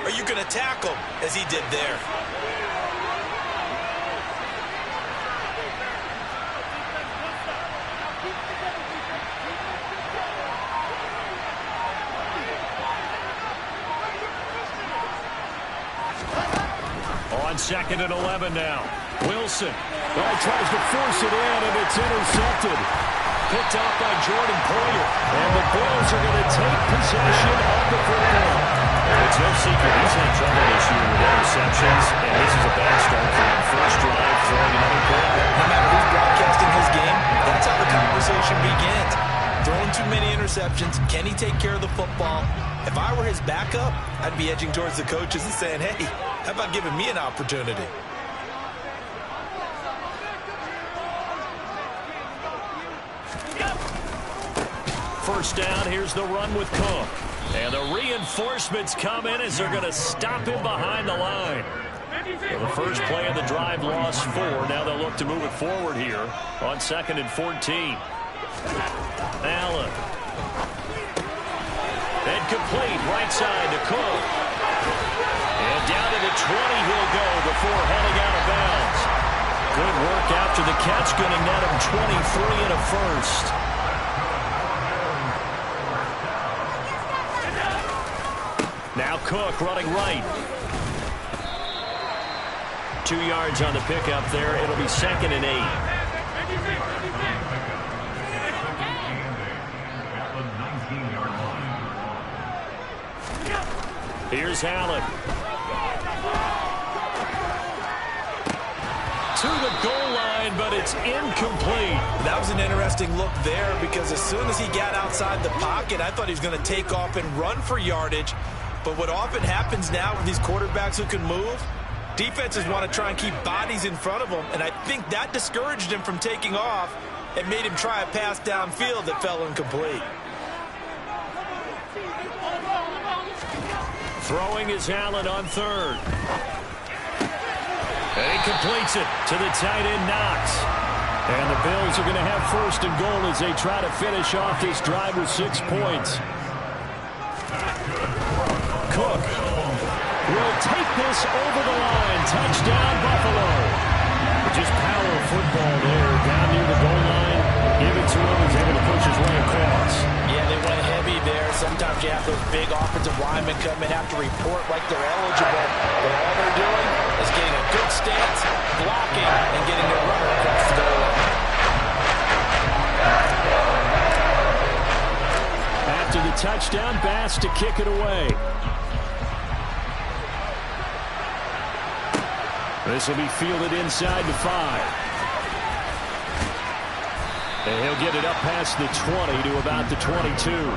or you can attack him as he did there. On 2nd and 11 now. Wilson. Well, he tries to force it in, and it's intercepted. Picked off by Jordan Poyer. And the Bills are going to take possession of the football. It's no secret he's had trouble this year with interceptions, and this is a bad start for him. First drive, throwing another pick. No matter who's broadcasting his game, that's how the conversation begins. Throwing too many interceptions. Can he take care of the football? If I were his backup, I'd be edging towards the coaches and saying, hey, how about giving me an opportunity? First down, here's the run with Cook. And the reinforcements come in as they're going to stop him behind the line. Well, the first play of the drive lost 4. Now they'll look to move it forward here on 2nd and 14. Allen. And complete right side to Cook. And down to the 20 he'll go before heading out of bounds. Good work after the catch, going to net him 23 and a first. Now Cook running right. 2 yards on the pickup there. It'll be 2nd and 8. Here's Allen. To the goal line, but it's incomplete. That was an interesting look there because as soon as he got outside the pocket, I thought he was going to take off and run for yardage. But what often happens now with these quarterbacks who can move, defenses want to try and keep bodies in front of them, and I think that discouraged him from taking off and made him try a pass downfield that fell incomplete. Throwing is Allen on 3rd. And he completes it to the tight end, Knox. And the Bills are going to have 1st and goal as they try to finish off this drive with 6 points. Cook will take this over the line. Touchdown, Buffalo. Just power of football there. Down near the goal line. Give it to him. He's able to push his way across. Yeah, they went heavy there. Sometimes you have those big offensive linemen come in, have to report like they're eligible. But all they're doing is getting a good stance, blocking, and getting their runner across the goal line. After the touchdown, Bass to kick it away. This will be fielded inside the 5. And he'll get it up past the 20 to about the 22.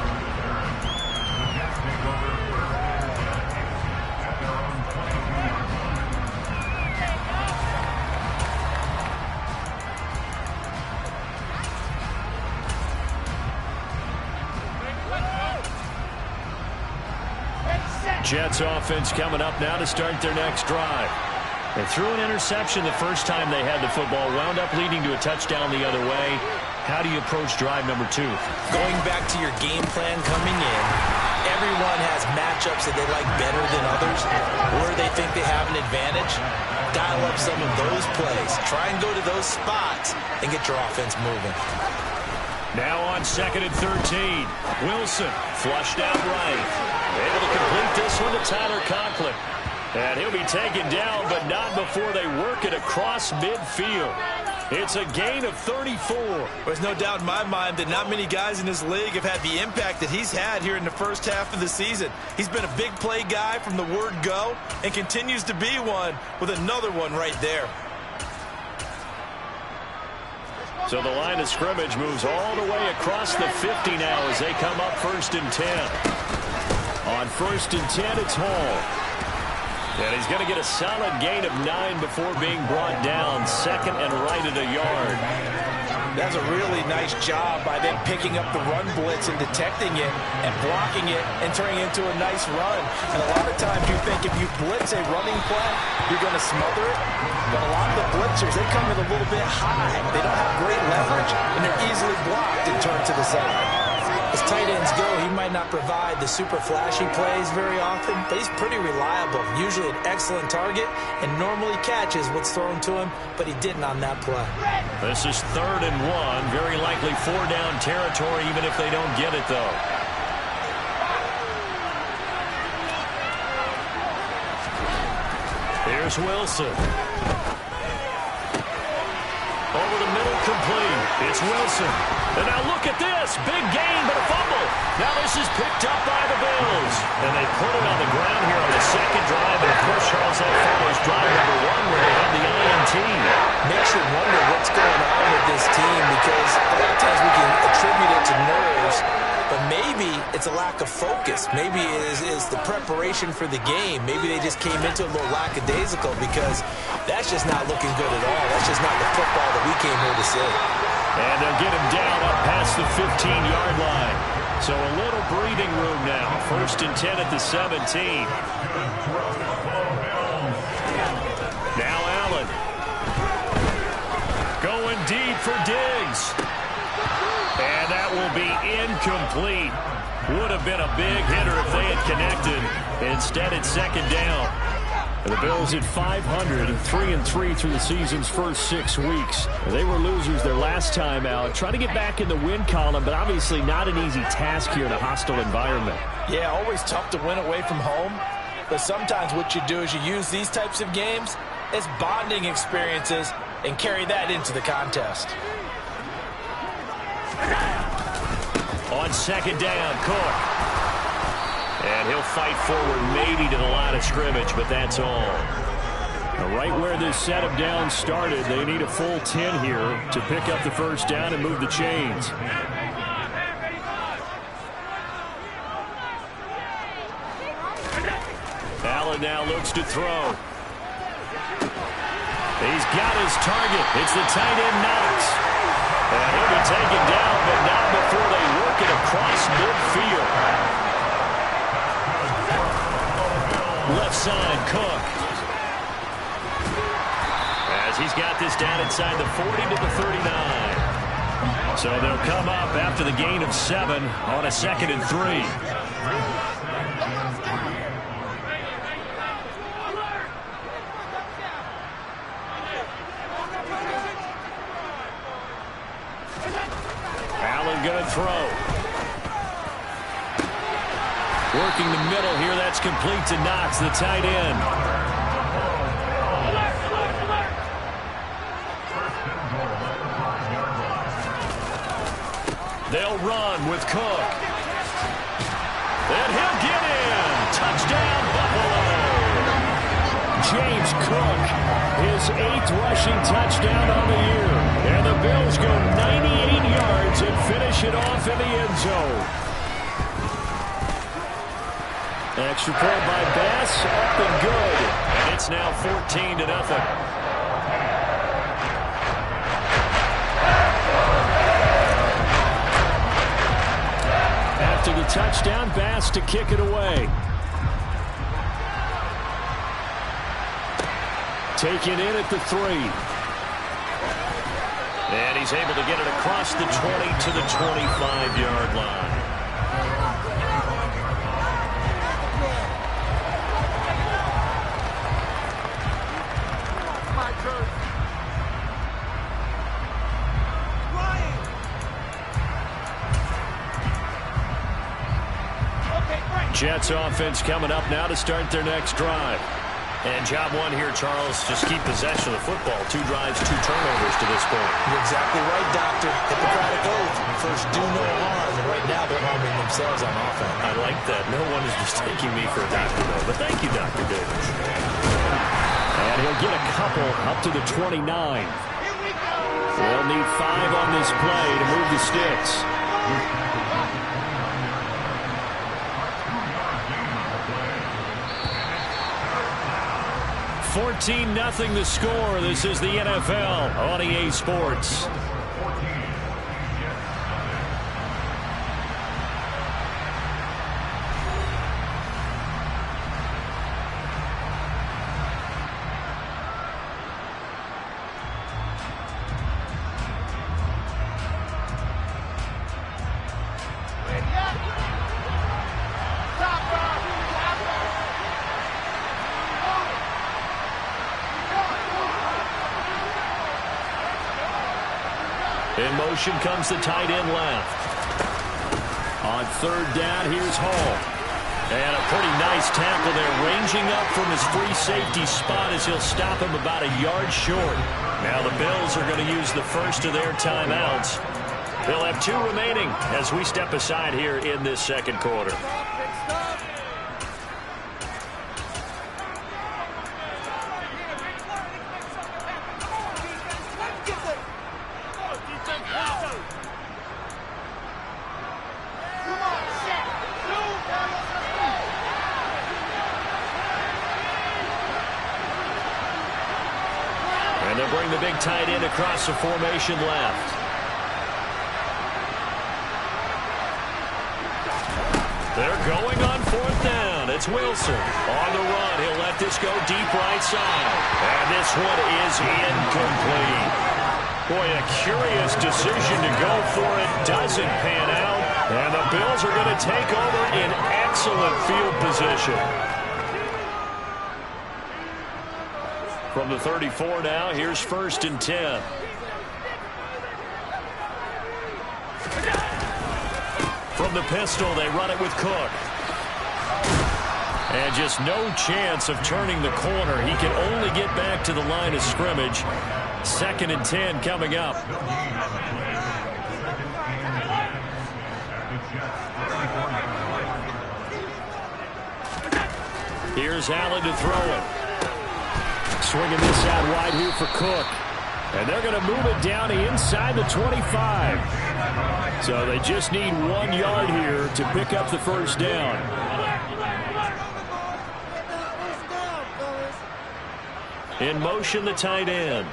Jets offense coming up now to start their next drive. They threw an interception the first time they had the football, wound up leading to a touchdown the other way. How do you approach drive number 2? Going back to your game plan coming in, everyone has matchups that they like better than others, where they think they have an advantage. Dial up some of those plays. Try and go to those spots and get your offense moving. Now on 2nd and 13. Wilson flushed out right. Able to complete this one to Tyler Conklin. And he'll be taken down, but not before they work it across midfield. It's a gain of 34. There's no doubt in my mind that not many guys in this league have had the impact that he's had here in the first half of the season. He's been a big play guy from the word go and continues to be one with another one right there. So the line of scrimmage moves all the way across the 50 now as they come up 1st and 10. On 1st and 10, it's Hall. And he's going to get a solid gain of 9 before being brought down. 2nd and right at a yard. That's a really nice job by them picking up the run blitz and detecting it and blocking it and turning it into a nice run. And a lot of times you think if you blitz a running play, you're going to smother it. But a lot of the blitzers, they come in a little bit high. They don't have great leverage, and they're easily blocked and turned to the side. As tight ends go, he might not provide the super flashy plays very often, but he's pretty reliable, usually an excellent target, and normally catches what's thrown to him, but he didn't on that play. This is 3rd and 1, very likely 4-down territory, even if they don't get it, though. Here's Wilson. Over the middle, complete. It's Wilson. And now look at this. Big gain, but a fumble. Now this is picked up by the Bills. And they put it on the ground here on the second drive. And, of course, Charles, that follows drive number 1 where they have the INT. Makes you wonder what's going on with this team because a lot of times we can attribute it to nerves, but maybe it's a lack of focus. Maybe it is the preparation for the game. Maybe they just came into a little lackadaisical because that's just not looking good at all. That's just not the football that we came here to see. And they'll get him down up past the 15-yard line. So a little breathing room now. 1st and 10 at the 17. Now Allen. Going deep for Diggs. And that will be incomplete. Would have been a big hitter if they had connected. Instead, it's 2nd down. And the Bills at 500, 3-3 through the season's first 6 weeks. They were losers their last time out. Trying to get back in the win column, but obviously not an easy task here in a hostile environment. Yeah, always tough to win away from home. But sometimes what you do is you use these types of games as bonding experiences and carry that into the contest. On 2nd down, Cook. And he'll fight forward maybe to the line of scrimmage, but that's all. Now, right where this set of downs started, they need a full 10 here to pick up the 1st down and move the chains. Allen now looks to throw. He's got his target. It's the tight end Knox. And he'll be taken down, but not before they work it across midfield. Left side, Cook. As he's got this down inside the 40 to the 39. So they'll come up after the gain of 7 on a 2nd and 3. Allen going to throw. Working the middle here, that's complete to Knox, the tight end. They'll run with Cook. And he'll get in. Touchdown, Buffalo. James Cook, his 8th rushing touchdown on the year. And the Bills go 98 yards and finish it off in the end zone. Extra point by Bass, up and good. And it's now 14-0. After the touchdown, Bass to kick it away. Taken in at the 3. And he's able to get it across the 20 to the 25-yard line. Jets offense coming up now to start their next drive. And job 1 here, Charles, just keep possession of the football. 2 drives, 2 turnovers to this point. You're exactly right, Doctor. Hippocratic oath. First, do no harm. And right now, they're harming themselves on offense. I like that. No one is mistaking me for a doctor, though. But thank you, Dr. Davis. And he'll get a couple up to the 29. They'll need 5 on this play to move the sticks. 14-0 the score. This is the NFL on EA Sports. In motion comes the tight end left. On third down, here's Hall. And a pretty nice tackle there, ranging up from his free safety spot as he'll stop him about a yard short. Now the Bills are going to use the first of their timeouts. They'll have 2 remaining as we step aside here in this second quarter. And they'll bring the big tight end across the formation left. They're going on fourth down. It's Wilson. On the run, he'll let this go deep right side. And this one is incomplete. Boy, a curious decision to go for it. Doesn't pan out. And the Bills are going to take over in excellent field position. From the 34 now, here's 1st and 10. From the pistol, they run it with Cook. And just no chance of turning the corner. He can only get back to the line of scrimmage. 2nd and 10 coming up. Here's Allen to throw it. Swinging this out wide here for Cook. And they're going to move it down to inside the 25. So they just need 1 yard here to pick up the first down. In motion, the tight end.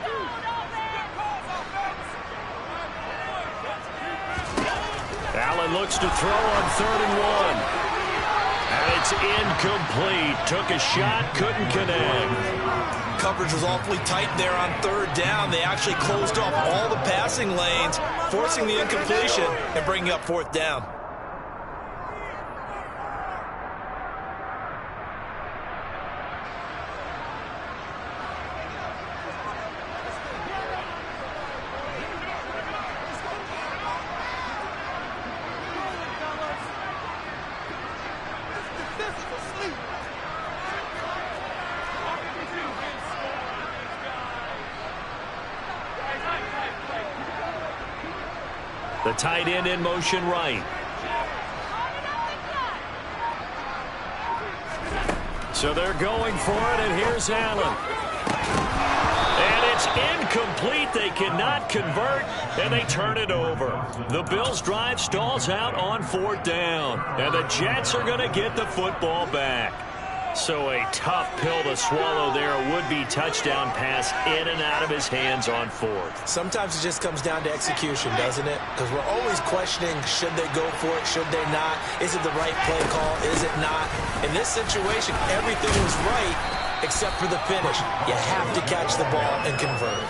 Allen looks to throw on 3rd and 1. And it's incomplete. Took a shot, couldn't connect. Coverage was awfully tight there on 3rd down. They actually closed off all the passing lanes, forcing the incompletion and bringing up 4th down. The tight end in motion right. So they're going for it, and here's Allen. And it's incomplete. They cannot convert, and they turn it over. The Bills' drive stalls out on 4th down, and the Jets are going to get the football back. So a tough pill to swallow there. A would-be touchdown pass in and out of his hands on 4th. Sometimes it just comes down to execution, doesn't it? Because we're always questioning, should they go for it, should they not? Is it the right play call, is it not? In this situation, everything was right except for the finish. You have to catch the ball and convert.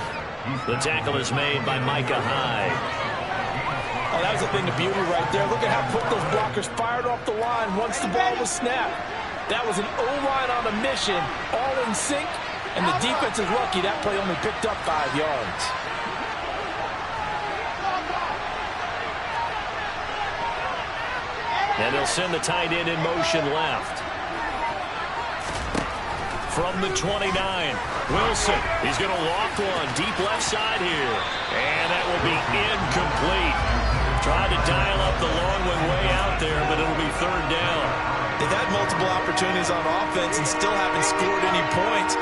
The tackle is made by Micah Hyde. Oh, that was a thing of beauty right there. Look at how quick those blockers fired off the line once the ball was snapped. That was an O-line on a mission, all in sync, and the defense is lucky that play only picked up 5 yards. And they'll send the tight end in motion left. From the 29, Wilson. He's going to loft one deep left side here. And that will be incomplete. Tried to dial up the long one way out there, but it'll be 3rd down. They've had multiple opportunities on offense and still haven't scored any points.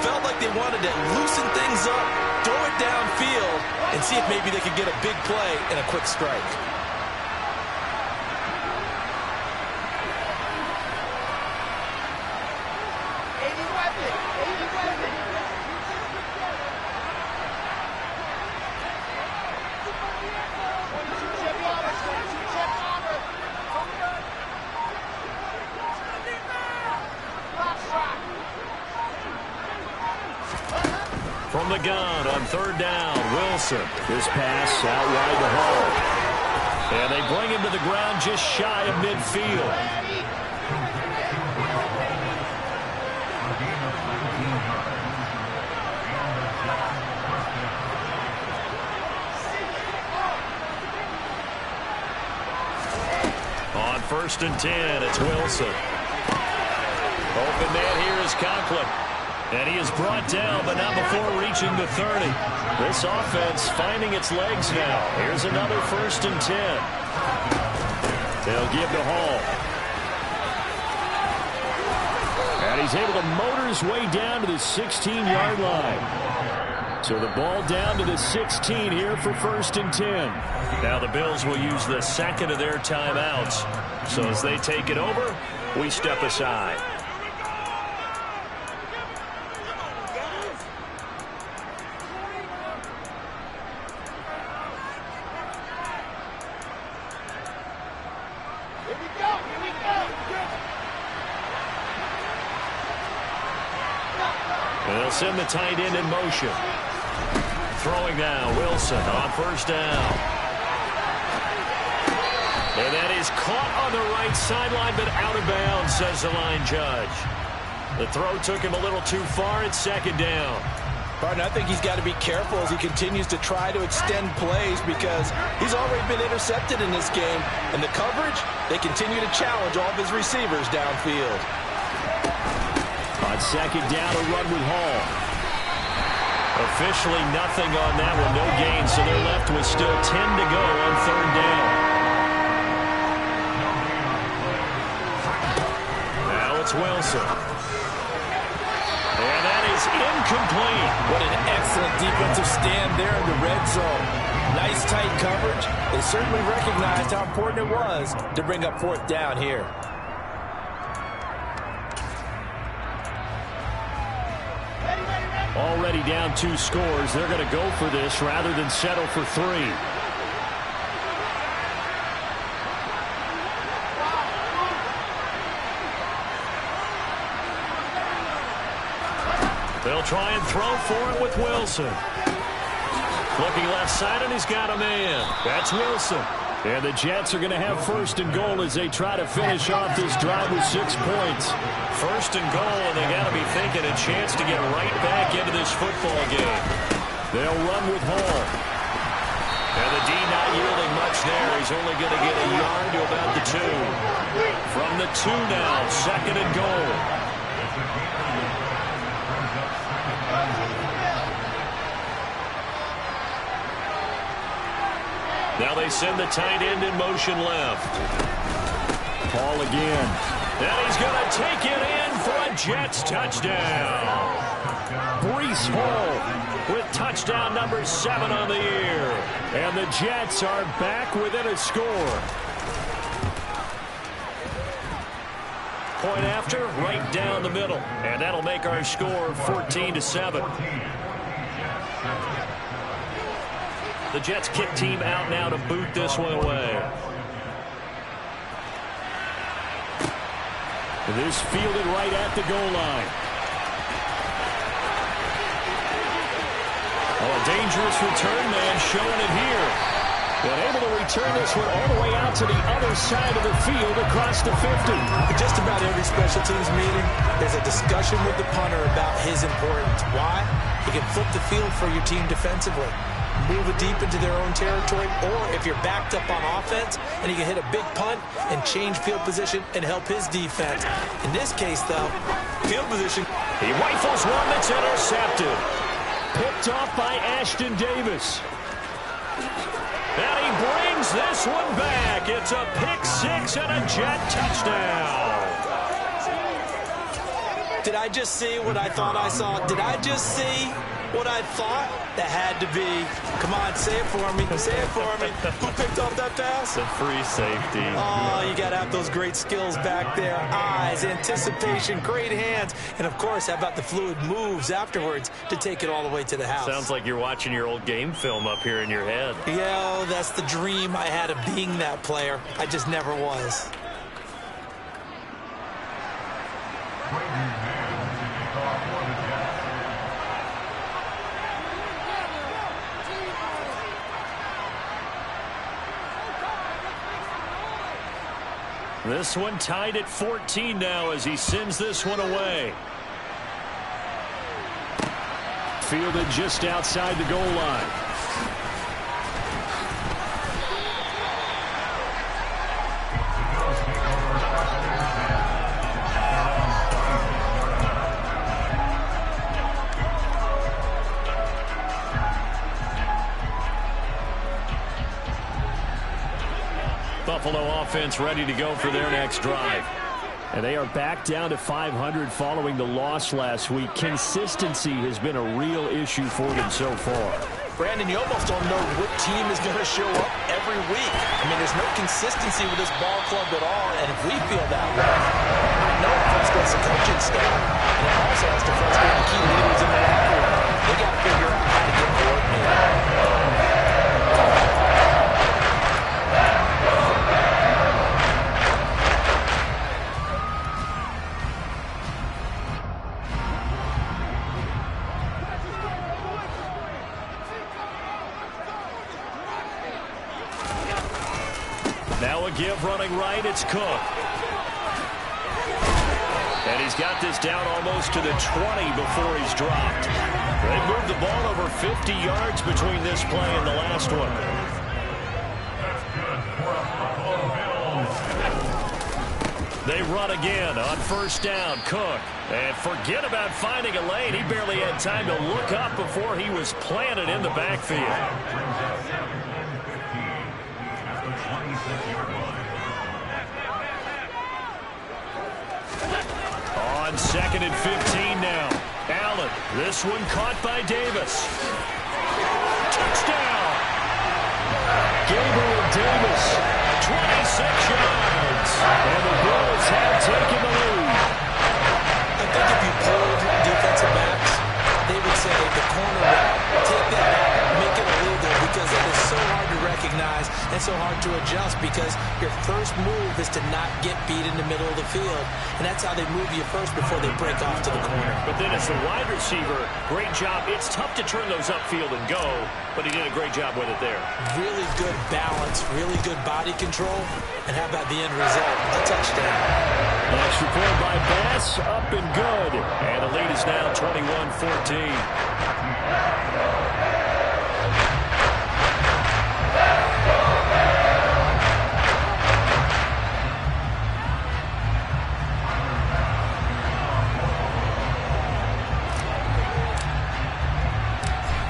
Felt like they wanted to loosen things up, throw it downfield, and see if maybe they could get a big play and a quick strike. From the gun on 3rd down, Wilson. This pass out wide to Hall. And they bring him to the ground just shy of midfield. first and 10. It's Wilson. Open man here is Conklin. And he is brought down, but not before reaching the 30. This offense finding its legs now. Here's another first and 10. They'll give to Hall. And he's able to motor his way down to the 16-yard line. So the ball down to the 16 here for first and 10. Now the Bills will use the second of their timeouts. So as they take it over, we step aside. They'll send the tight end in motion. Throwing now, Wilson on first down. And that is caught on the right sideline, but out of bounds, says the line judge. The throw took him a little too far. It's second down. Barton, I think he's got to be careful as he continues to try to extend plays because he's already been intercepted in this game. And the coverage, they continue to challenge all of his receivers downfield. On second down, a run with Hall. Officially nothing on that one, no gain, so they're left with still 10 to go on third down. Now it's Wilson. And that is incomplete. What an excellent defensive stand there in the red zone. Nice tight coverage. They certainly recognized how important it was to bring up fourth down here. Already down 2 scores. They're going to go for this rather than settle for 3. They'll try and throw for it with Wilson. Looking left side, and he's got a man. That's Wilson. And the Jets are going to have first and goal as they try to finish off this drive with 6 points. First and goal, and they got to be thinking a chance to get right back into this football game. They'll run with Hall. And the D not yielding much there. He's only going to get a yard to about the 2. From the 2 now, second and goal. Now they send the tight end in motion left. Hall again. And he's going to take it in for a Jets touchdown. Breece Hall with touchdown number 7 on the year. And the Jets are back within a score. Point after, right down the middle. And that'll make our score 14-7. The Jets kick team out now to boot this one away. This fielded right at the goal line. Oh, a dangerous return man showing it here. But able to return this one all the way out to the other side of the field across the 50. Just about every special teams meeting, there's a discussion with the punter about his importance. Why? He can flip the field for your team defensively, move it deep into their own territory, or if you're backed up on offense and he can hit a big punt and change field position and help his defense. In this case, though, field position. He rifles one that's intercepted. Picked off by Ashton Davis. And he brings this one back. It's a pick 6 and a Jet touchdown. Did I just see what I thought I saw? Did I just see what I thought? That had to be. Come on, say it for me. Say it for me. Who picked off that pass? The free safety. Oh, you got to have those great skills back there. Eyes, anticipation, great hands. And, of course, how about the fluid moves afterwards to take it all the way to the house? Sounds like you're watching your old game film up here in your head. Yeah, that's the dream I had of being that player. I just never was. This one tied at 14 now as he sends this one away. Fielded just outside the goal line. Buffalo offense ready to go for their next drive. And they are back down to 500 following the loss last week. Consistency has been a real issue for them so far. Brandon, you almost don't know what team is going to show up every week. I mean, there's no consistency with this ball club at all, and if we feel that way, I know it frustrates the coaching staff, and it also has to frustrate the key leaders in the locker room. They got to figure out how to get coordinated. Now a give running right, it's Cook. And he's got this down almost to the 20 before he's dropped. They moved the ball over 50 yards between this play and the last one. They run again on first down, Cook. And forget about finding a lane. He barely had time to look up before he was planted in the backfield. On 2nd and 15 now. Allen, this one caught by Davis. Touchdown! Gabriel Davis, 26 yards. And the Bills have taken the lead. I think if you polled defensive backs, they would say the corner route, take that out, make it illegal, because it is so hard to recognize and so hard to adjust, because your first move is to not get beat in the middle of the field, and that's how they move you first before they break off to the corner. But then as a wide receiver, great job. It's tough to turn those upfield and go, but he did a great job with it there. Really good balance, really good body control, and how about the end result? A touchdown. Nice report by Bass, up and good. And the lead is now 21-14.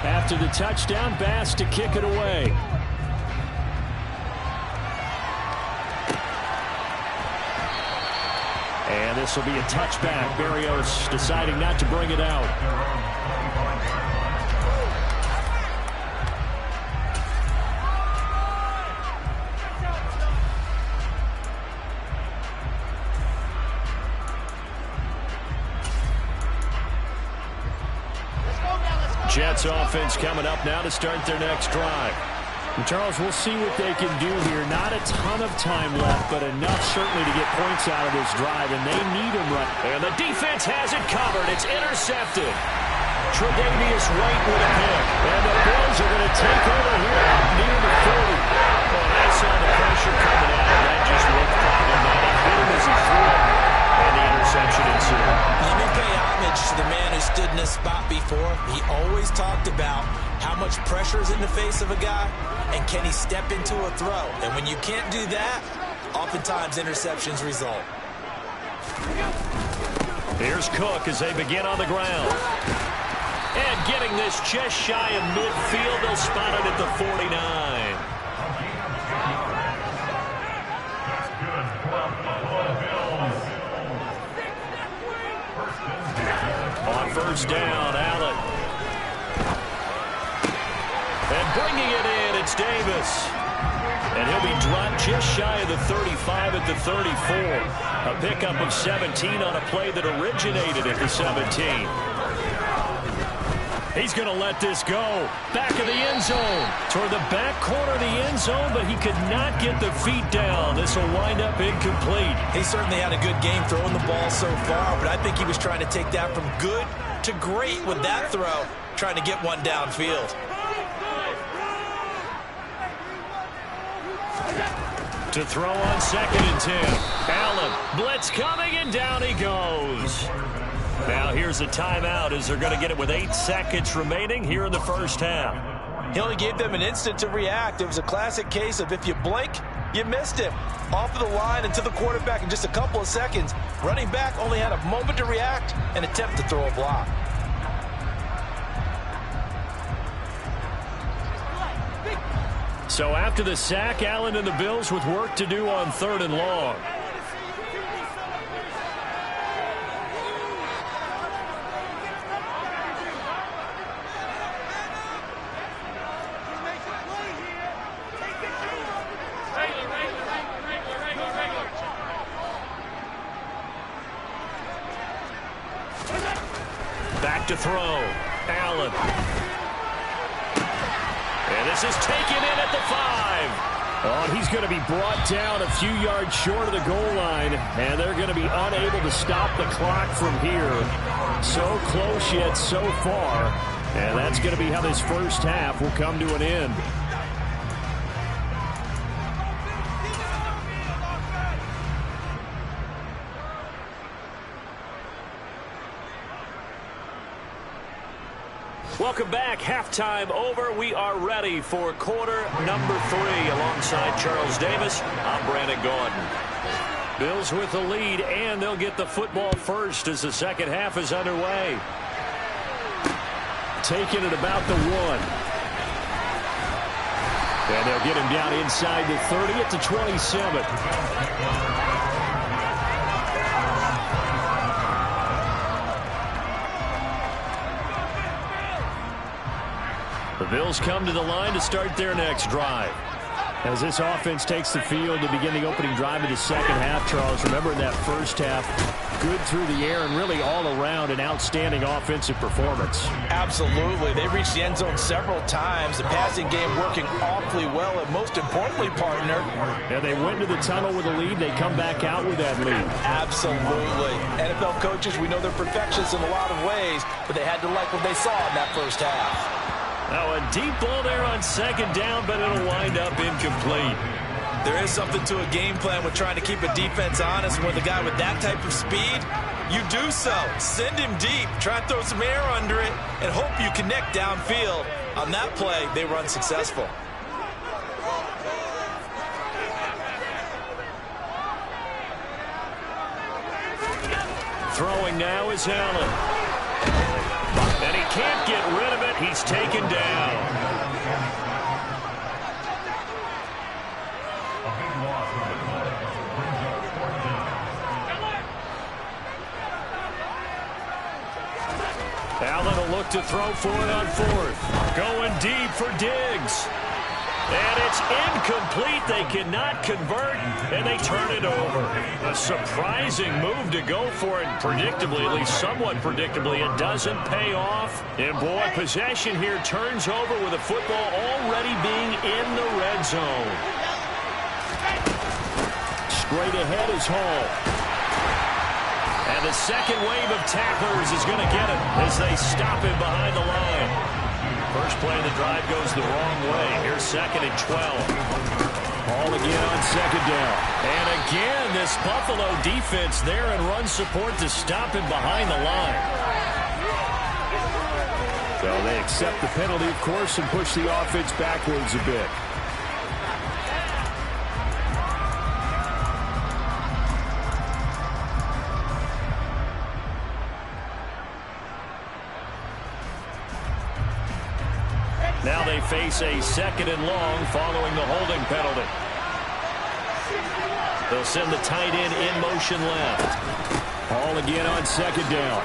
After the touchdown, Bass to kick it away. And this will be a touchback. Berrios deciding not to bring it out. Jets offense coming up now to start their next drive. And Charles, we'll see what they can do here. Not a ton of time left, but enough certainly to get points out of this drive, and they need them right. And the defense has it covered. It's intercepted. Tre'Davious White with a pick. And the Bills are going to take over here out near the 40. Well, they saw the pressure coming out, and that just looked problematic. Hit him as he threw it, and the interception ensued. Let me pay homage to the man who stood in this spot before. He always talked about how much pressure is in the face of a guy, and can he step into a throw? And when you can't do that, oftentimes interceptions result. Here's Cook as they begin on the ground. And getting this just shy of midfield, they'll spot it at the 49. On first down, Allen. And bringing it in, it's Davis. And he'll be dropped just shy of the 35 at the 34. A pickup of 17 on a play that originated at the 17. He's going to let this go. Back of the end zone. Toward the back corner of the end zone, but he could not get the feet down. This will wind up incomplete. He certainly had a good game throwing the ball so far, but I think he was trying to take that from good to great with that throw, trying to get one downfield. To throw on 2nd and 10. Allen, blitz coming, and down he goes. Now here's a timeout as they're going to get it with 8 seconds remaining here in the first half. He only gave them an instant to react. It was a classic case of if you blink, you missed him. Off of the line and to the quarterback in just a couple of seconds. Running back only had a moment to react and attempt to throw a block. So after the sack, Allen and the Bills with work to do on 3rd and long. Back to throw. Allen. And this is taken in at the 5. Oh, he's going to be brought down a few yards short of the goal line, and they're going to be unable to stop the clock from here. So close yet so far, and that's going to be how this first half will come to an end. Welcome back. Halftime over. We are ready for quarter number 3. Alongside Charles Davis, I'm Brandon Gordon. Bills with the lead, and they'll get the football first as the second half is underway. Taking it about the 1. And they'll get him down inside the 30 at the 27. The Bills come to the line to start their next drive. As this offense takes the field to begin the opening drive of the second half, Charles, remember in that first half, good through the air and really all around an outstanding offensive performance. Absolutely. They reached the end zone several times. The passing game working awfully well, and most importantly, partner. Yeah, they went to the tunnel with a lead. They come back out with that lead. Absolutely. NFL coaches, we know they're perfectionists in a lot of ways, but they had to like what they saw in that first half. Now a deep ball there on second down, but it'll wind up incomplete. There is something to a game plan with trying to keep a defense honest. With a guy with that type of speed, you do so. Send him deep, try and throw some air under it, and hope you connect downfield. On that play, they were unsuccessful. Throwing now is Allen. And he can't get rid of it. He's taken down. Allen will look to throw for it on 4th. Going deep for Diggs. And it's incomplete. They cannot convert, and they turn it over. A surprising move to go for it. Predictably, at least somewhat predictably, it doesn't pay off. And, boy, possession here turns over with the football already being in the red zone. Straight ahead is Hall. And the second wave of tacklers is going to get him as they stop him behind the line. First play of the drive goes the wrong way. Here's 2nd and 12. Ball again on second down. And again, this Buffalo defense there in run support to stop him behind the line. So they accept the penalty, of course, and push the offense backwards a bit. Now they face a 2nd and long following the holding penalty. They'll send the tight end in motion left. Ball again on second down.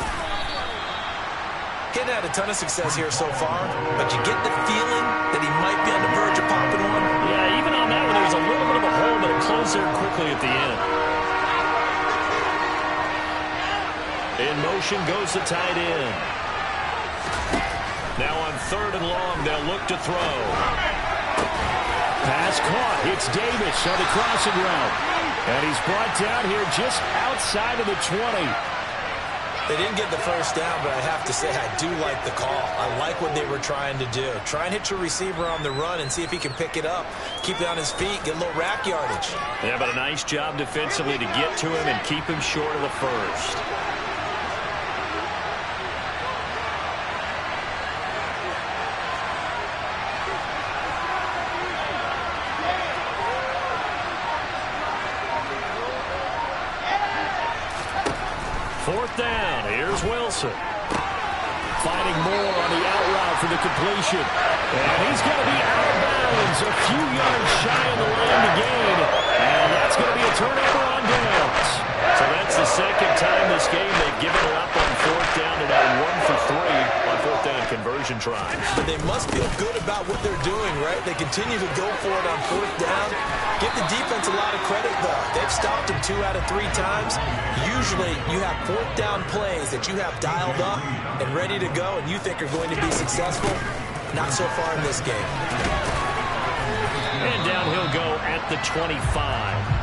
He's had a ton of success here so far, but you get the feeling that he might be on the verge of popping one. Yeah, even on that one, there was a little bit of a hole, but it closed there quickly at the end. In motion goes the tight end. Now on 3rd and long, they'll look to throw. Pass caught. It's Davis on the crossing route. And he's brought down here just outside of the 20. They didn't get the first down, but I have to say I do like the call. I like what they were trying to do. Try and hit your receiver on the run and see if he can pick it up. Keep it on his feet, get a little rack yardage. Yeah, but a nice job defensively to get to him and keep him short of the first. Fourth down. Here's Wilson. finding more on the out route for the completion. And he's going to be out of bounds, a few yards shy of the line to gain. And that's going to be a turnover on downs. So that's the second time this game they've given it up on fourth down, and now 1 for 3 on fourth down conversion tries. But they must feel good about what they're doing, right? They continue to go for it on fourth down. Give the defense a lot of credit, though. They've stopped them 2 out of 3 times. Usually, you have fourth down plays that you have dialed up and ready to go, and you think are going to be successful. Not so far in this game. And down he'll go at the 25.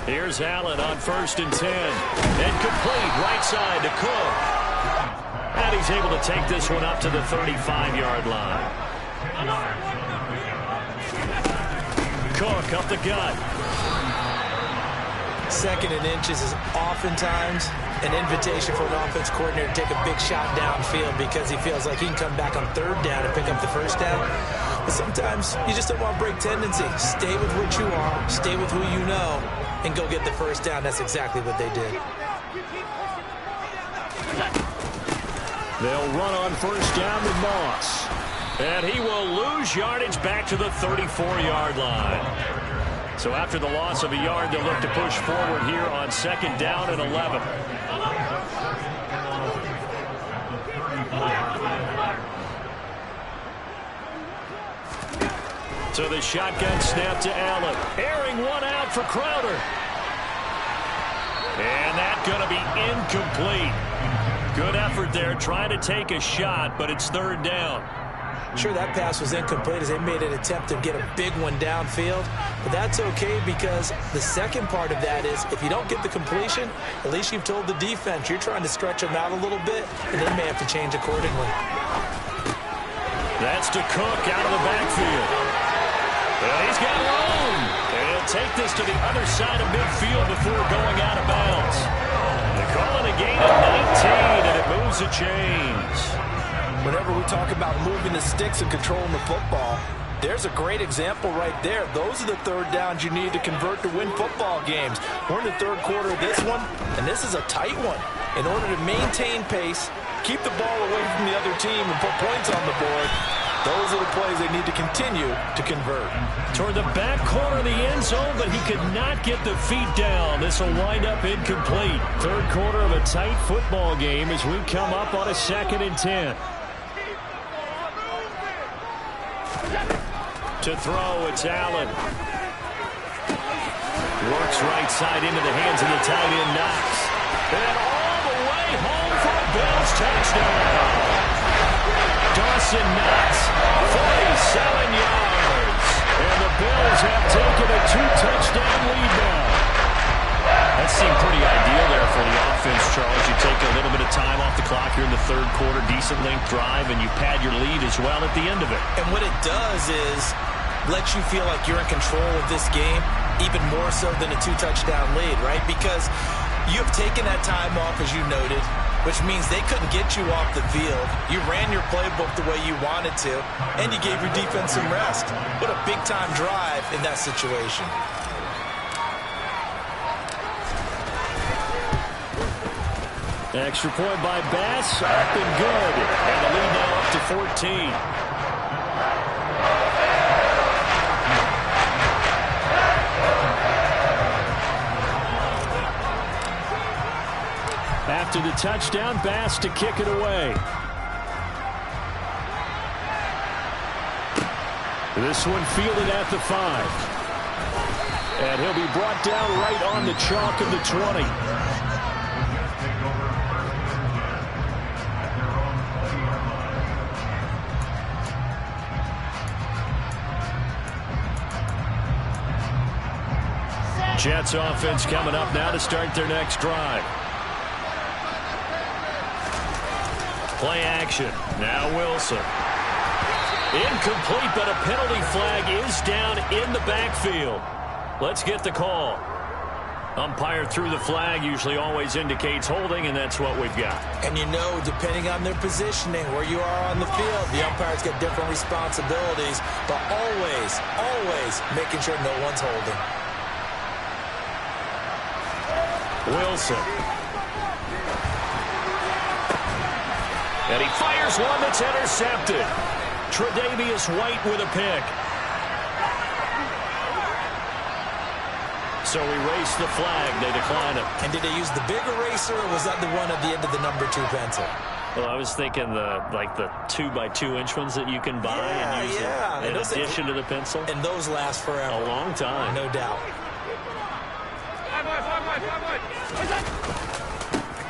Here's Allen on 1st and 10. And complete right side to Cook. And he's able to take this one up to the 35-yard line. Cook up the gut. 2nd and inches is oftentimes an invitation for an offense coordinator to take a big shot downfield because he feels like he can come back on 3rd down and pick up the 1st down. But sometimes you just don't want to break tendency. Stay with what you are, stay with who you know, and go get the 1st down. That's exactly what they did. They'll run on 1st down with Moss. And he will lose yardage back to the 34-yard line. So after the loss of a yard, they'll look to push forward here on 2nd down and 11. So the shotgun snap to Allen. Airing one out for Crowder. And that's going to be incomplete. Good effort there, trying to take a shot, but it's 3rd down. Sure, that pass was incomplete as they made an attempt to get a big one downfield. But that's okay because the second part of that is if you don't get the completion, at least you've told the defense you're trying to stretch them out a little bit, and they may have to change accordingly. That's to Cook out of the backfield. Well, he's got room. And he'll take this to the other side of midfield before going out of bounds. They call it a gain of 19, and it moves the chains. Whenever we talk about moving the sticks and controlling the football, there's a great example right there. Those are the 3rd downs you need to convert to win football games. We're in the 3rd quarter of this one, and this is a tight one. In order to maintain pace, keep the ball away from the other team, and put points on the board, those are the plays they need to continue to convert. Toward the back corner of the end zone, but he could not get the feet down. This will wind up incomplete. 3rd quarter of a tight football game as we come up on a 2nd and 10. To throw, it's Allen. Works right side into the hands of the tight end, Knox. And all the way home for a Bills touchdown. Dawson Knox, 47 yards. And the Bills have taken a 2-touchdown lead now. That seemed pretty ideal there for the offense, Charles. You take a little bit of time off the clock here in the 3rd quarter, decent length drive, and you pad your lead as well at the end of it. And what it does is let you feel like you're in control of this game, even more so than a 2-touchdown lead, right? Because you've taken that time off, as you noted, which means they couldn't get you off the field. You ran your playbook the way you wanted to, and you gave your defense some rest. What a big-time drive in that situation. Extra point by Bass, up and good. And the lead now up to 14. After the touchdown, Bass to kick it away. This one fielded at the 5. And he'll be brought down right on the chalk of the 20. Jets offense coming up now to start their next drive. Play action. Now Wilson. Incomplete, but a penalty flag is down in the backfield. Let's get the call. Umpire threw the flag, usually always indicates holding, and that's what we've got. And you know, depending on their positioning, where you are on the field, the umpires get different responsibilities, but always making sure no one's holding. Wilson. And he fires one that's intercepted. Tre'Davious White with a pick. So erase the flag. They decline it. And did they use the big eraser, or was that the one at the end of the number 2 pencil? Well, I was thinking the 2x2-inch ones that you can buy and use in addition to the pencil. And those last forever. A long time. No doubt.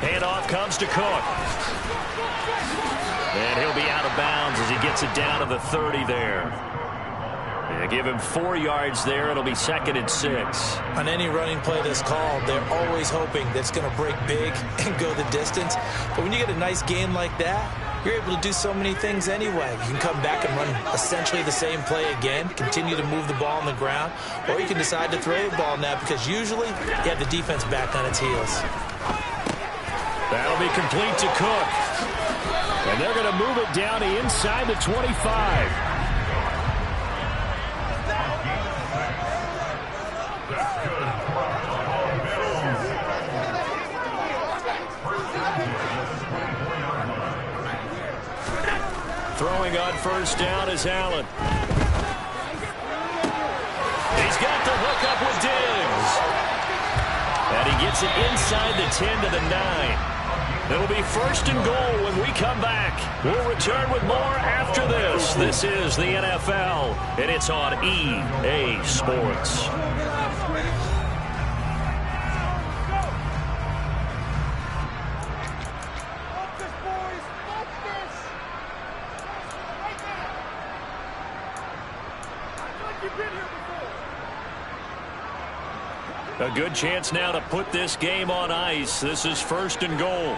Handoff comes to Cook. And he'll be out of bounds as he gets it down to the 30 there. They give him 4 yards there. It'll be 2nd and 6. On any running play that's called, they're always hoping that it's going to break big and go the distance. But when you get a nice gain like that, you're able to do so many things anyway. You can come back and run essentially the same play again, continue to move the ball on the ground, or you can decide to throw the ball now because usually you have the defense back on its heels. That'll be complete to Cook. And they're going to move it down to inside the 25. Throwing on first down is Allen. He's got the hook up with Diggs. And he gets it inside the 10 to the 9. It'll be 1st and goal when we come back. We'll return with more after this. This is the NFL, and it's on EA Sports. A good chance now to put this game on ice. This is 1st and goal.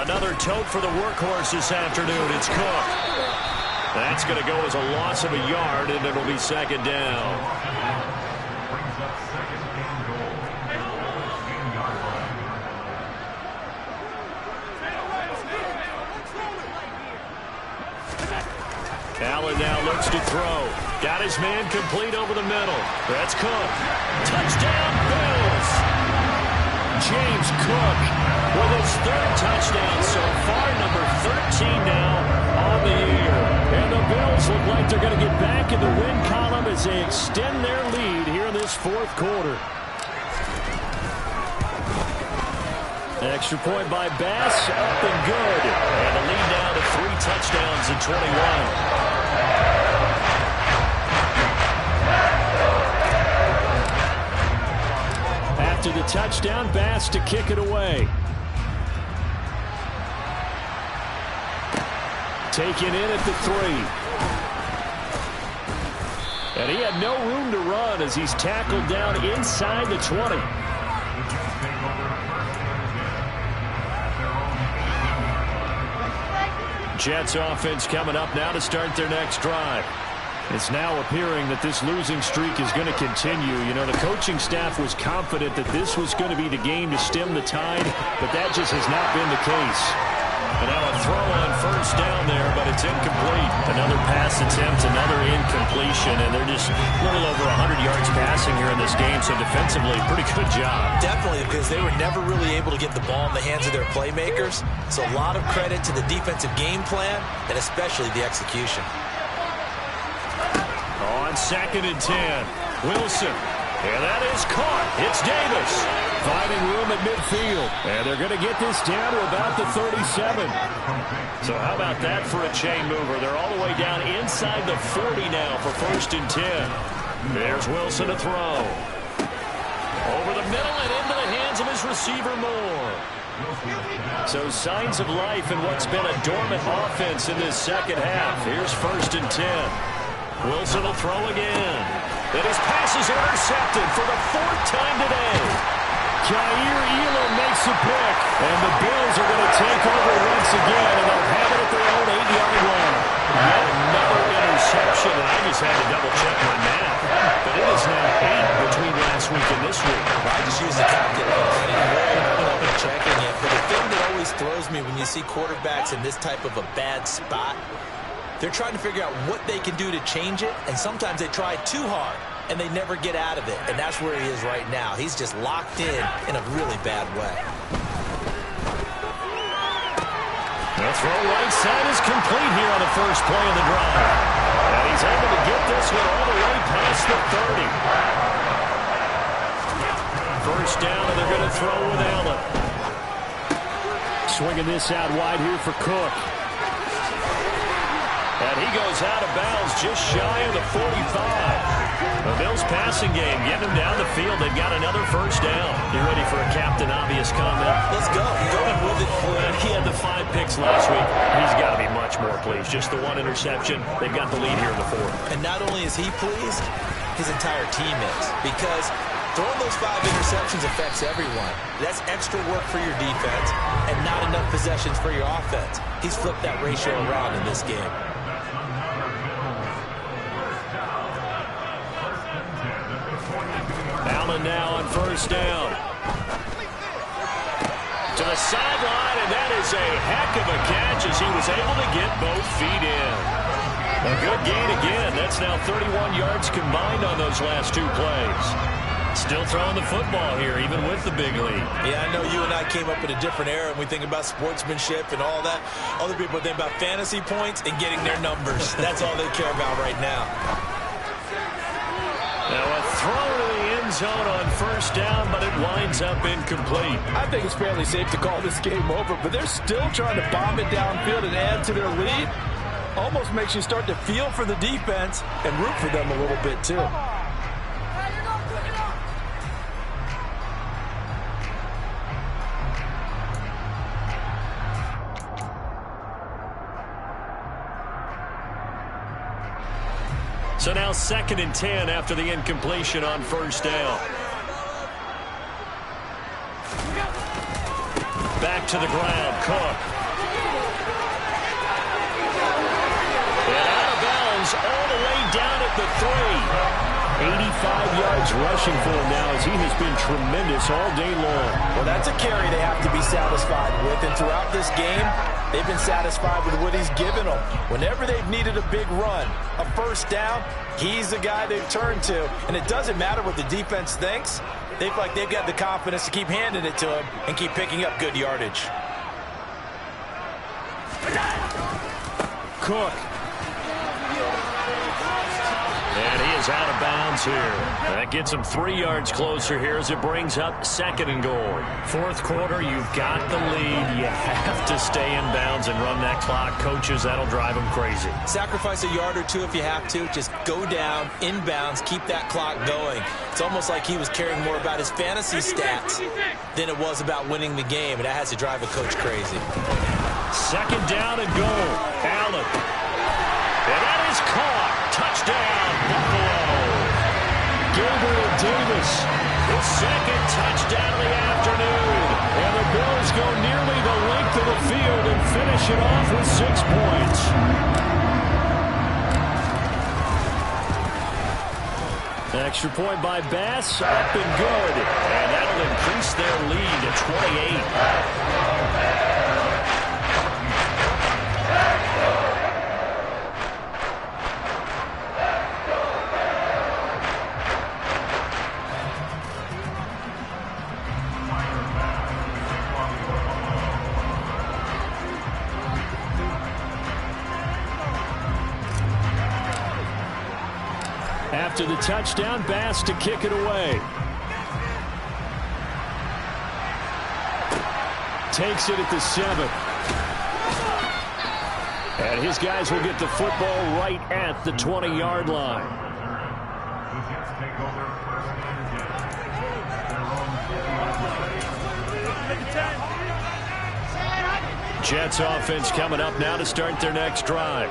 Another tote for the workhorse this afternoon. It's Cook. That's going to go as a loss of a yard, and it'll be 2nd down. Allen now looks to throw. Got his man complete over the middle. That's Cook. Touchdown, Bills. James Cook with his 3rd touchdown so far, number 13 now on the year. And the Bills look like they're going to get back in the win column as they extend their lead here in this 4th quarter. Extra point by Bass, up and good. And the lead now to 3 touchdowns in 21. After the touchdown, Bass to kick it away. Taken in at the 3. And he had no room to run as he's tackled down inside the 20. Jets offense coming up now to start their next drive. It's now appearing that this losing streak is going to continue. You know, the coaching staff was confident that this was going to be the game to stem the tide, but that just has not been the case. And now a throw on first down there, but it's incomplete. Another pass attempt, another incompletion, and they're just a little over 100 yards passing here in this game, so defensively, pretty good job. Definitely, because they were never really able to get the ball in the hands of their playmakers, so a lot of credit to the defensive game plan, and especially the execution. On 2nd and 10, Wilson. And that is caught. It's Davis. Finding room at midfield. And they're going to get this down to about the 37. So how about that for a chain mover? They're all the way down inside the 40 now for 1st and 10. There's Wilson to throw. Over the middle and into the hands of his receiver Moore. So signs of life in what's been a dormant offense in this 2nd half. Here's 1st and 10. Wilson will throw again. And his pass is intercepted for the 4th time today. Jair Elam makes a pick. And the Bills are going to take over once again, and they'll have it at their own 8-yard line. Yet another interception, and I just had to double-check my see quarterbacks in this type of a bad spot, they're trying to figure out what they can do to change it, and sometimes they try too hard, and they never get out of it, and that's where he is right now. He's just locked in a really bad way. The throw right side is complete here on the first play of the drive. And he's able to get this one all the way past the 30. First down, and they're going to throw with Allen. Swinging this out wide here for Cook. And he goes out of bounds just shy of the 45. The Bills passing game, getting him down the field. They've got another first down. You ready for a Captain Obvious comment? Let's go. Going with it. He had the 5 picks last week. He's got to be much more pleased. Just the 1 interception. They've got the lead here in the 4th. And not only is he pleased, his entire team is. Because throwing those 5 interceptions affects everyone. That's extra work for your defense and not enough possessions for your offense. He's flipped that ratio around in this game. Allen now on first down. To the sideline, and that is a heck of a catch as he was able to get both feet in. A good gain again. That's now 31 yards combined on those last 2 plays. Still throwing the football here, even with the big lead. Yeah, I know you and I came up in a different era, and we think about sportsmanship and all that. Other people think about fantasy points and getting their numbers. That's all they care about right now. Now a throw to the end zone on first down, but it winds up incomplete. I think it's fairly safe to call this game over, but they're still trying to bomb it downfield and add to their lead. Almost makes you start to feel for the defense and root for them a little bit too. So now 2nd and 10 after the incompletion on first down. Back to the ground, Cook. And out of bounds all the way down at the 3. 85 yards rushing for him now as he has been tremendous all day long. Well, that's a carry they have to be satisfied with, and throughout this game, they've been satisfied with what he's given them. Whenever they've needed a big run, a first down, he's the guy they've turned to. And it doesn't matter what the defense thinks. They feel like they've got the confidence to keep handing it to him and keep picking up good yardage. Cook. And he is out of bounds here. That gets him 3 yards closer here as it brings up 2nd and goal. 4th quarter, you've got the lead. You have to stay in bounds and run that clock. Coaches, that'll drive them crazy. Sacrifice a yard or 2 if you have to. Just go down, in bounds, keep that clock going. It's almost like he was caring more about his fantasy stats than it was about winning the game, and that has to drive a coach crazy. 2nd down and goal. Allen. And that is caught. Touchdown, Buffalo. Gabriel Davis, his 2nd touchdown of the afternoon. And the Bills go nearly the length of the field and finish it off with 6 points. Extra point by Bass, up and good. And that'll increase their lead to 28. After the touchdown, Bass to kick it away. Takes it at the 7. And his guys will get the football right at the 20-yard line. Jets offense coming up now to start their next drive.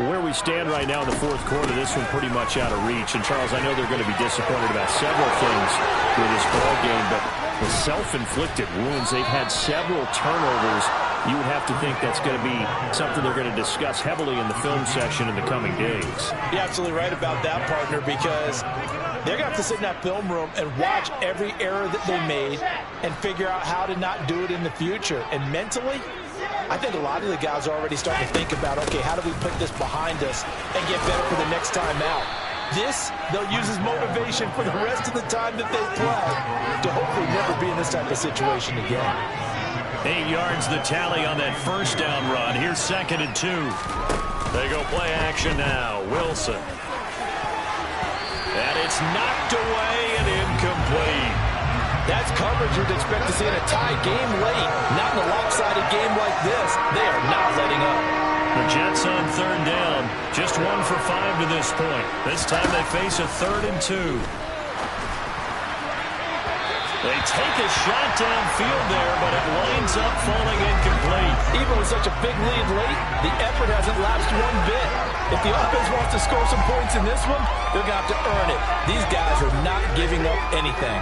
Where we stand right now in the 4th quarter, this one pretty much out of reach. And, Charles, I know they're going to be disappointed about several things with this ball game, but the self-inflicted wounds, they've had several turnovers. You would have to think that's going to be something they're going to discuss heavily in the film session in the coming days. You're absolutely right about that, partner, because they're going to have to sit in that film room and watch every error that they made and figure out how to not do it in the future. And mentally, I think a lot of the guys are already starting to think about, okay, how do we put this behind us and get better for the next time out? This, they'll use as motivation for the rest of the time that they play to hopefully never be in this type of situation again. 8 yards the tally on that first down run. Here's 2nd and 2. They go play action now. Wilson. And it's knocked away and incomplete. That's coverage you'd expect to see in a tie game late. Not in a lopsided game like this. They are not letting up. The Jets on 3rd down. Just 1 for 5 to this point. This time they face a 3rd and 2. They take a shot downfield there, but it winds up falling incomplete. Even with such a big lead late, the effort hasn't lapsed one bit. If the offense wants to score some points in this one, they're going to have to earn it. These guys are not giving up anything.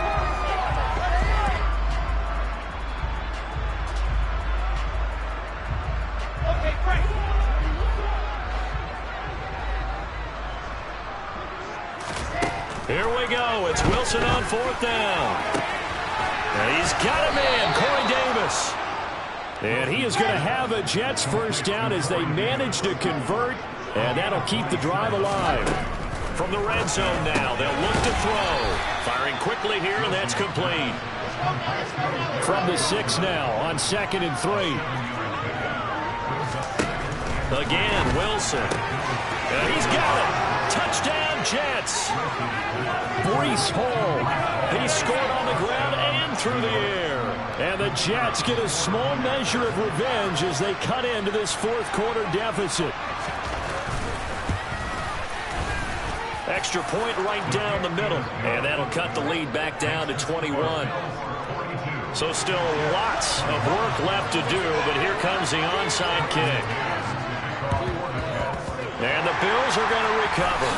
Here we go. It's Wilson on 4th down. And he's got a man, Corey Davis. And he is going to have a Jets first down as they manage to convert, and that'll keep the drive alive. From the red zone now, they'll look to throw. Firing quickly here, and that's complete. From the 6 now on 2nd and 3. Again, Wilson. And he's got it. Touchdown, Jets. Breece Hall. He scored on the ground and through the air. And the Jets get a small measure of revenge as they cut into this 4th quarter deficit. Extra point right down the middle. And that'll cut the lead back down to 21. So still lots of work left to do, but here comes the onside kick. And the Bills are going to recover.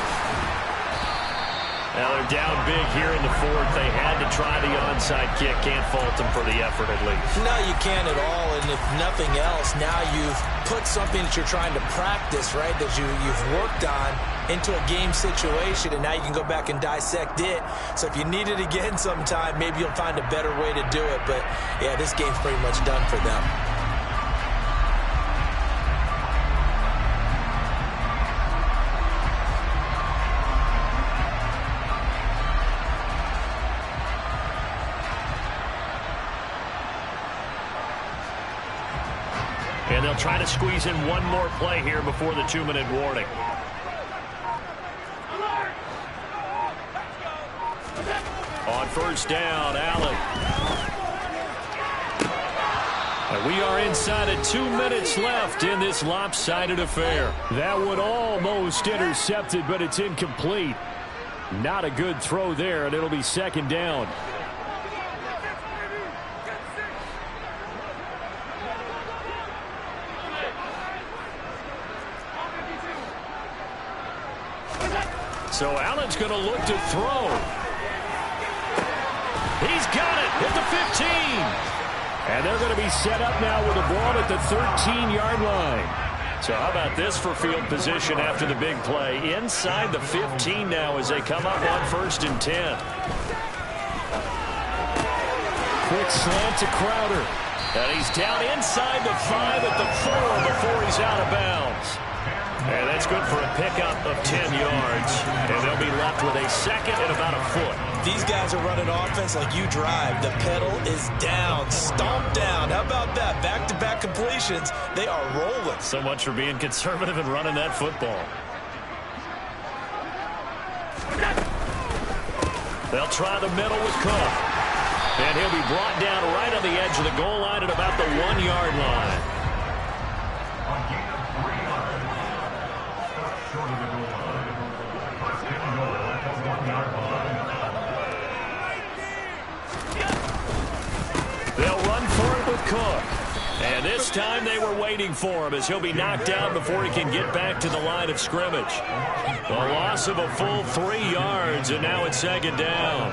Now they're down big here in the 4th. They had to try the onside kick. Can't fault them for the effort at least. No, you can't at all. And if nothing else, now you've put something that you're trying to practice, right, that you've worked on into a game situation, and now you can go back and dissect it. So if you need it again sometime, maybe you'll find a better way to do it. But, yeah, this game's pretty much done for them. And they'll try to squeeze in one more play here before the 2-minute warning. On 1st down, Allen. And we are inside of 2 minutes left in this lopsided affair. That one almost intercepted, but it's incomplete. Not a good throw there, and it'll be 2nd down. So Allen's going to look to throw. He's got it at the 15. And they're going to be set up now with a ball at the 13-yard line. So how about this for field position after the big play? Inside the 15 now as they come up on 1st and 10. Quick slant to Crowder. And he's down inside the 5 at the 4 before he's out of bounds. And that's good for a pickup of 10 yards. And they'll be left with a 2nd and about a foot. These guys are running offense like you drive. The pedal is down, stomped down. How about that? Back-to-back completions. They are rolling. So much for being conservative and running that football. They'll try the middle with Cook. And he'll be brought down right on the edge of the goal line at about the 1-yard line. They'll run for it with Cook. And this time they were waiting for him as he'll be knocked down before he can get back to the line of scrimmage. The loss of a full 3 yards, and now it's 2nd down.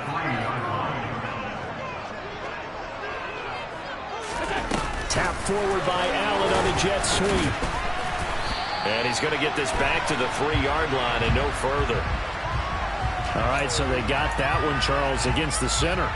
Tap forward by Allen on the jet sweep. And he's going to get this back to the 3-yard line and no further. All right, so they got that one, Charles, against the center.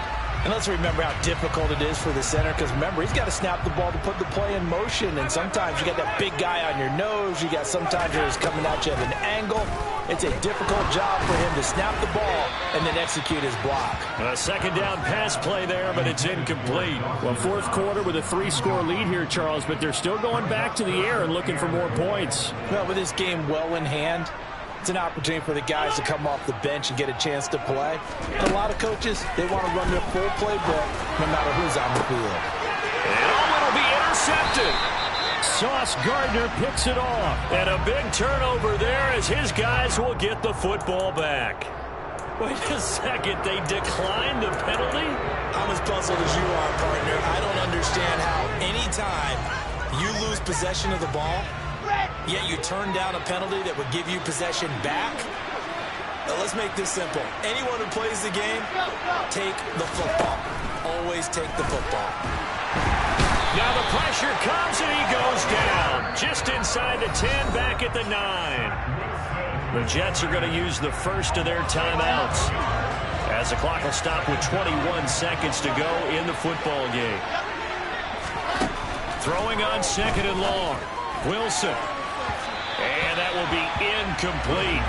And let's remember how difficult it is for the center, because remember, he's got to snap the ball to put the play in motion, and sometimes you got that big guy on your nose. You got sometimes he's coming at you at an angle. It's a difficult job for him to snap the ball and then execute his block. A second down pass play there, but it's incomplete. Well, fourth quarter with a 3-score lead here, Charles, but they're still going back to the air and looking for more points. Well, with this game well in hand, it's an opportunity for the guys to come off the bench and get a chance to play. And a lot of coaches, they want to run their full playbook no matter who's on the field. And it'll be intercepted. Sauce Gardner picks it off. And a big turnover there as his guys will get the football back. Wait a second, they declined the penalty? I'm as puzzled as you are, partner. I don't understand how any time you lose possession of the ball, yet you turn down a penalty that would give you possession back. Now, let's make this simple. Anyone who plays the game, take the football. Always take the football. Now the pressure comes and he goes down. Just inside the 10, back at the 9. The Jets are going to use the first of their timeouts as the clock will stop with 21 seconds to go in the football game. Throwing on second and long. Wilson. And that will be incomplete.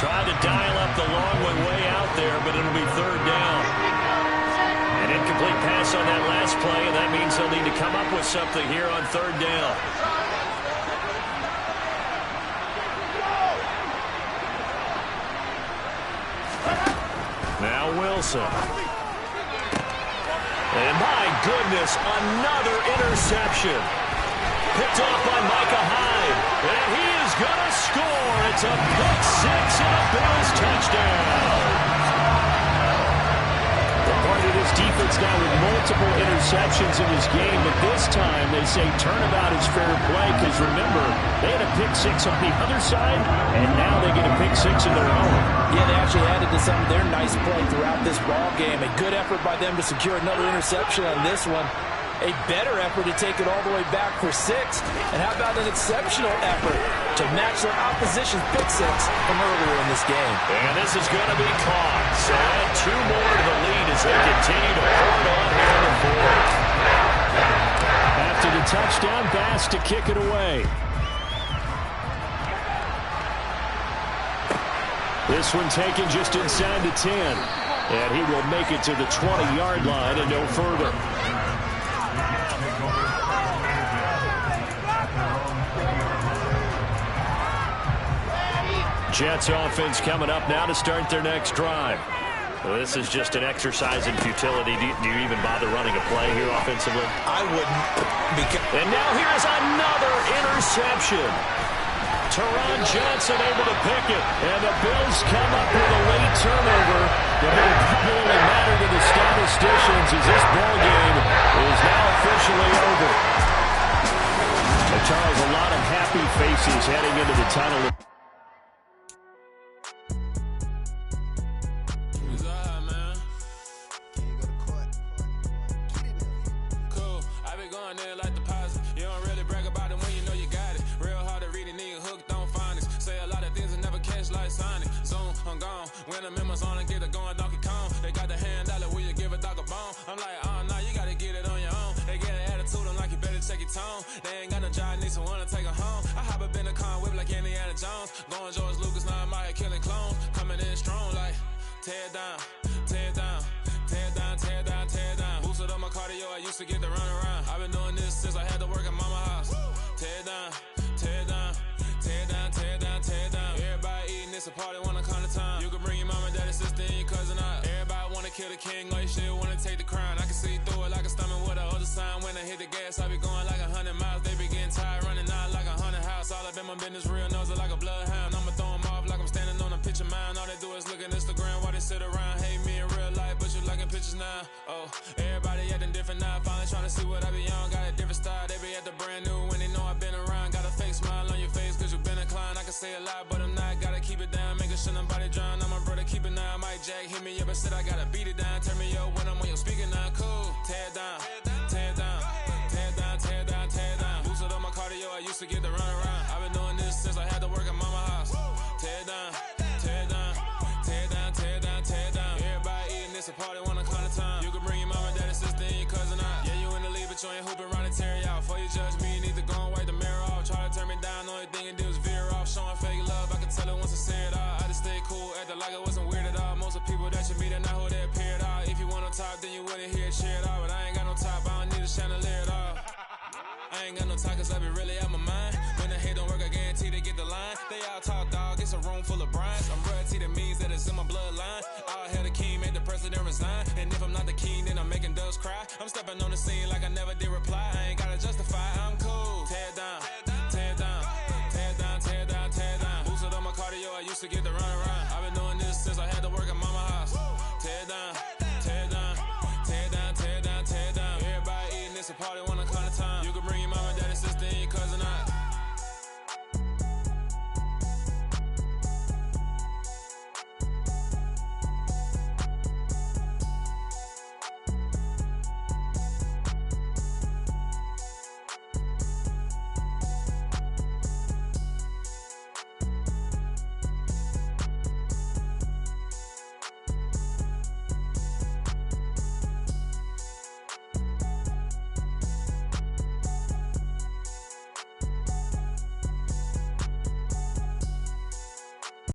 Tried to dial up the long one way out there, but it'll be third down. An incomplete pass on that last play, and that means they'll need to come up with something here on third down. Now Wilson. And my goodness, another interception. Picked off by Micah Hyde. And he is going to score. It's a pick six and a Bills touchdown. Part of this defense now with multiple interceptions in this game, but this time they say turnabout is fair play, because remember, they had a pick six on the other side, and now they get a pick six of their own. Yeah, they actually added to some of their nice play throughout this ball game. A good effort by them to secure another interception on this one. A better effort to take it all the way back for 6. And how about an exceptional effort to match their opposition's pick six from earlier in this game. And this is going to be caught. So add 2 more to the lead as they continue to pour it on here in the fourth. After the touchdown, Bass to kick it away. This one taken just inside the 10. And he will make it to the 20-yard line and no further. Jets offense coming up now to start their next drive. Well, this is just an exercise in futility. Do you even bother running a play here offensively? I wouldn't. And now here's another interception. Teron Johnson able to pick it. And the Bills come up with a late turnover. But it will probably matter to the statisticians as this ball game is now officially over. So Charles, a lot of happy faces heading into the tunnel. When the members on and get it going Donkey Kong, they got the hand out, will you give a dog a bone? I'm like, oh no, you gotta get it on your own. They get an attitude, I'm like, you better check your tone. They ain't got no job, need someone to take her home. I hop up in the car, whip like Indiana Jones. Going George Lucas, now I'm out here killing clones. Coming in strong like, tear down, tear down, tear down, tear down, tear down. Boosted up my cardio, I used to get to run around. I've been doing this since I had to work at mama house. Tear down, tear down, tear down, tear down, tear down. Everybody eating, it's a party, wanna come to time. You can bring your mama, daddy, sister, and your cousin out. Everybody wanna kill the king, or you shit wanna take the crown. I can see through it like a stomach with a other sign. When I hit the gas, I be going like 100 miles. They be getting tired, running out like 100 house. All up in my business, real nose it like a bloodhound. I'ma throw them off like I'm standing on a picture mound. All they do is look at Instagram while they sit around. Hate me in real life, but you liking pictures now. Oh, everybody acting different now. Finally trying to see what I be on. Got a different style, they be at the brand new when they know I've been around. Got a fake smile on your face cause you been inclined. I can say a lot, but I'm not. Gotta keep it down, making sure nobody drown. I'm my brother, keep it now. Mike Jack hit me up and said I gotta beat it down. Turn me up when I'm on your speaker now. Cool, tear down, tear down, tear down, tear down, tear down. Boosted up my cardio, I used to get to run around. I've been doing this since I had to work at mama house. Tear down, tear down, tear down, tear down, tear down. Everybody eating, it's a party, wanna come to time. You can bring your I ain't got no talkers, I be really out my mind. When the hate don't work, I guarantee they get the line. They all talk, dog, it's a room full of Bryans. I'm royalty, that means that it's in my bloodline. All hail the king, made the president resign. And if I'm not the king, then I'm making doves cry. I'm stepping on the scene like I never did reply. I ain't gotta justify, I'm cool. Tear down, tear down, tear down, tear down, tear down. Boosted on my cardio, I used to get the run around.